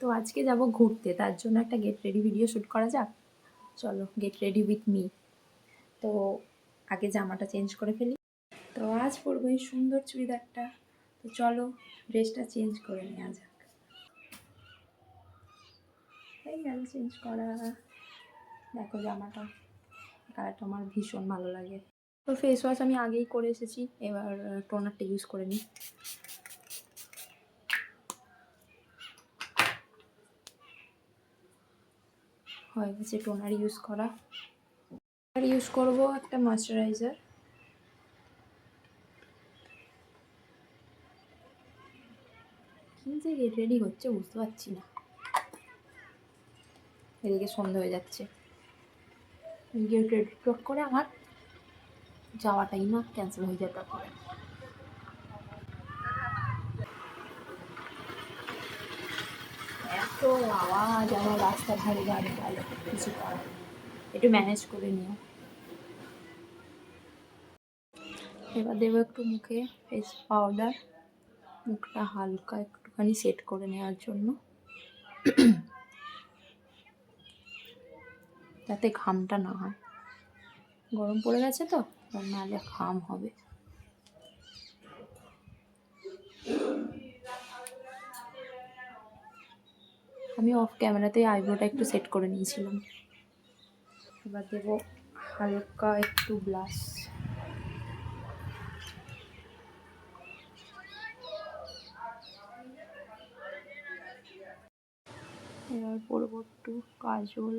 তো আজকে যাব ঘুরতে, তার জন্য একটা গেট রেডি ভিডিও শ্যুট করা যাক। চলো গেট রেডি উইথ মি। তো আগে জামাটা চেঞ্জ করে ফেলি। তো আজ পরবো এই সুন্দর চুড়িদারটা। তো চলো ড্রেসটা চেঞ্জ করে নেওয়া যাক। এই গেল চেঞ্জ করা। দেখো জামাটা, কালারটা আমার ভীষণ ভালো লাগে। তো ফেস ওয়াশ আমি আগেই করে এসেছি, এবার টোনারটা ইউজ করে নিই। হয়ে গেছে টোনার ইউজ করা। আর ইউজ করবো একটা ময়শ্চারাইজার। কি যে গেট রেডি হচ্ছে বুঝতে পারছি না, এদিকে সন্ধ্যা হয়ে যাচ্ছে। গেট রেডি করে আমার যাওয়াটাই না ক্যান্সেল হয়ে যায় তারপরে। এত আওয়াজ আমার রাস্তা ধারে গাড়ি গেল, কিছু করার নেই, একটু ম্যানেজ করে নিও। এবার দেবো একটু মুখে ফেস পাউডার, মুখটা হালকা একটুখানি সেট করে নেওয়ার জন্য, যাতে ঘামটা না হয়। গরম পড়ে গেছে তো, নাহলে ঘাম হবে। আমি অফ ক্যামেরাতেই আইব্রোটা একটু সেট করে নিয়েছিলাম। এবার দেবো হালকা একটু ব্লাশ। এবার পরবো একটু কাজল,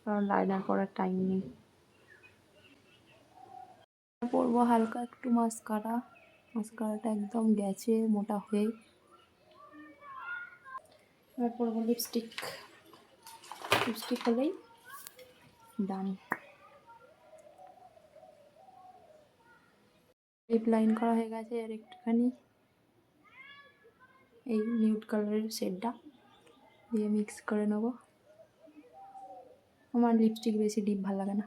কারণ লাইনার করার টাইম নেই। পরবো হালকা একটু মাস্কারা। মাস্কারাটা একদম গেছে মোটা হয়ে। এবার পরবো লিপস্টিক। লিপস্টিক হলেই ডান। লিপ লাইন করা হয়ে গেছে, আর একটুখানি এই নিউড কালারের শেডটা দিয়ে মিক্স করে নেবো। আমার লিপস্টিক বেশি ডিপ ভালো লাগে না।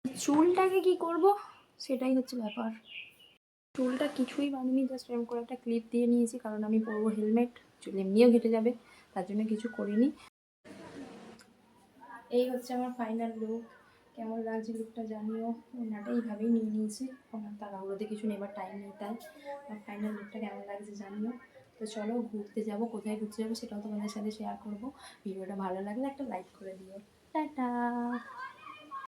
চুলটাকে কি করব সেটাই হচ্ছে ব্যাপার। চুলটা কিছুই বানিনি, জাস্ট এরকম করে একটা ক্লিপ দিয়ে নিয়েছি, কারণ আমি পরবো হেলমেট, চুল এমনিও ঘেটে যাবে, তার জন্য কিছু করিনি। এই হচ্ছে আমার ফাইনাল লুক। কেমন লাগছে লুকটা জানিও। ওনাটা এইভাবেই নিয়ে নিয়েছি, ওনার তাড়াহুড়োতে কিছু নেবার টাইম নেই, তাই ফাইনাল লুকটা কেমন লাগছে জানিও। তো চলো ঘুরতে যাব, কোথায় ঘুরতে যাবো সেটাও তোমাদের সাথে শেয়ার করবো। ভিডিওটা ভালো লাগলে একটা লাইক করে দিও। টাটা।